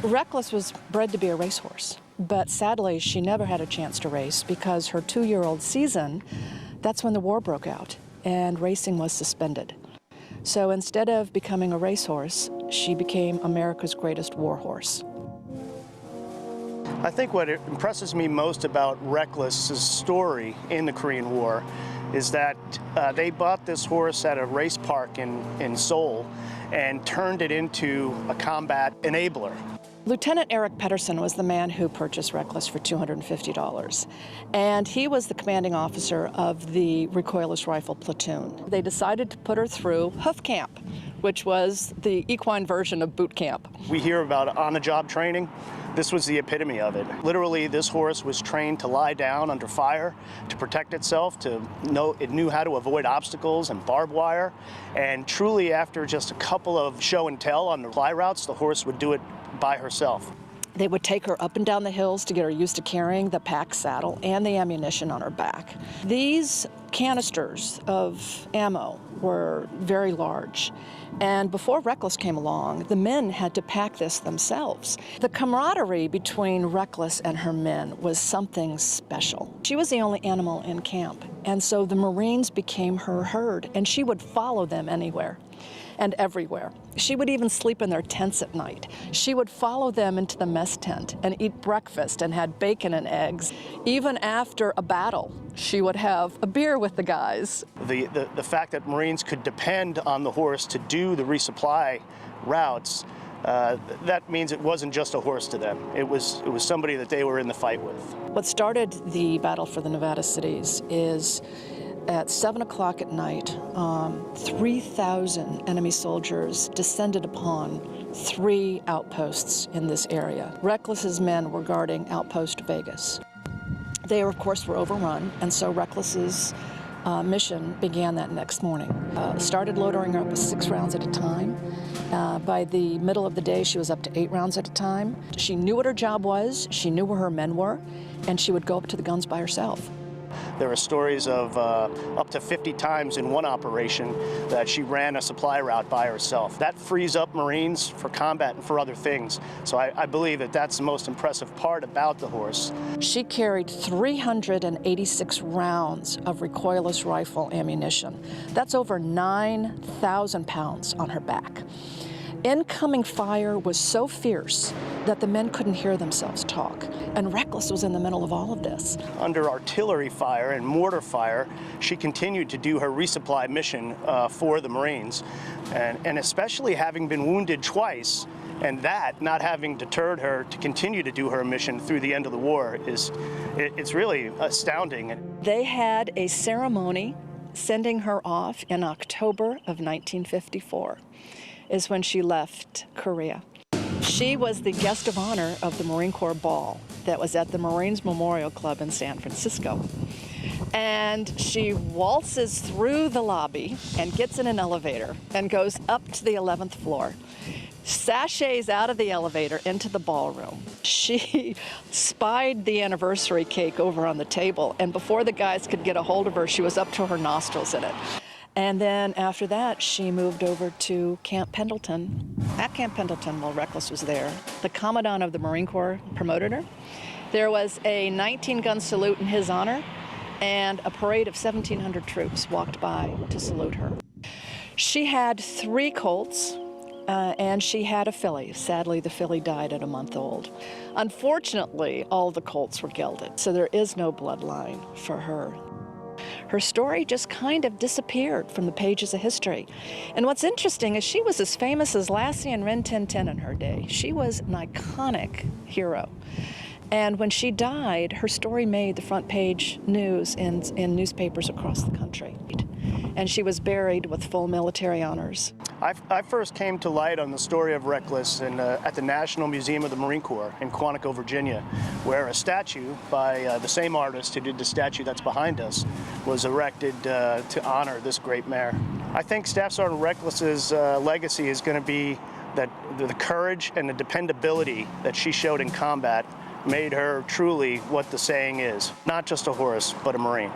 Recoilless was bred to be a racehorse, but sadly she never had a chance to race because her 2-year-old season, that's when the war broke out and racing was suspended. So instead of becoming a racehorse, she became America's greatest war horse. I think what impresses me most about Recoilless's story in the Korean War is that they bought this horse at a race park in Seoul and turned it into a combat enabler. Lieutenant Eric Pedersen was the man who purchased Recoilless for $250, and he was the commanding officer of the Recoilless Rifle Platoon. They decided to put her through Hoof Camp, which was the equine version of boot camp. We hear about on-the-job training. This was the epitome of it. Literally, this horse was trained to lie down under fire, to protect itself, it knew how to avoid obstacles and barbed wire, and truly after just a couple of show and tell on the fly routes, the horse would do it by herself. They would take her up and down the hills to get her used to carrying the pack saddle and the ammunition on her back. These canisters of ammo were very large, and before Recoilless came along, the men had to pack this themselves. The camaraderie between Recoilless and her men was something special. She was the only animal in camp, and so the Marines became her herd, and she would follow them anywhere and everywhere. She would even sleep in their tents at night. She would follow them into the mess tent and eat breakfast and had bacon and eggs. Even after a battle, she would have a beer with the guys. The fact that Marines could depend on the horse to do the resupply routes, that means it wasn't just a horse to them. It was somebody that they were in the fight with. What started the battle for the Nevada cities is at 7 o'clock at night, 3,000 enemy soldiers descended upon 3 outposts in this area. Recoilless's men were guarding Outpost Vegas. They, of course, were overrun, and so Recoilless's mission began that next morning. Started loading her up with 6 rounds at a time. By the middle of the day, she was up to 8 rounds at a time. She knew what her job was, she knew where her men were, and she would go up to the guns by herself. There are stories of up to 50 times in one operation that she ran a supply route by herself. That frees up Marines for combat and for other things. So I believe that that's the most impressive part about the horse. She carried 386 rounds of recoilless rifle ammunition. That's over 9,000 pounds on her back. Incoming fire was so fierce that the men couldn't hear themselves talk, and Recoilless was in the middle of all of this. Under artillery fire and mortar fire, she continued to do her resupply mission for the Marines, and especially having been wounded twice, and that not having deterred her to continue to do her mission through the end of the war it's really astounding. They had a ceremony sending her off in October of 1954. Is when she left Korea. She was the guest of honor of the Marine Corps Ball that was at the Marines Memorial Club in San Francisco. And she waltzes through the lobby and gets in an elevator and goes up to the 11th floor, sachets out of the elevator into the ballroom. She spied the anniversary cake over on the table, and before the guys could get a hold of her, she was up to her nostrils in it. And then after that, she moved over to Camp Pendleton. At Camp Pendleton, while Recoilless was there, the Commandant of the Marine Corps promoted her. There was a 19-gun salute in his honor, and a parade of 1,700 troops walked by to salute her. She had 3 colts, and she had a filly. Sadly, the filly died at a month old. Unfortunately, all the colts were gelded, so there is no bloodline for her. Her story just kind of disappeared from the pages of history. And what's interesting is she was as famous as Lassie and Rin Tin Tin in her day. She was an iconic hero. And when she died, her story made the front page news in newspapers across the country. And she was buried with full military honors. I first came to light on the story of Recoilless at the National Museum of the Marine Corps in Quantico, Virginia, where a statue by the same artist who did the statue that's behind us was erected to honor this great mare. I think Staff Sergeant Recoilless's legacy is going to be that the courage and the dependability that she showed in combat made her truly what the saying is, not just a horse, but a Marine.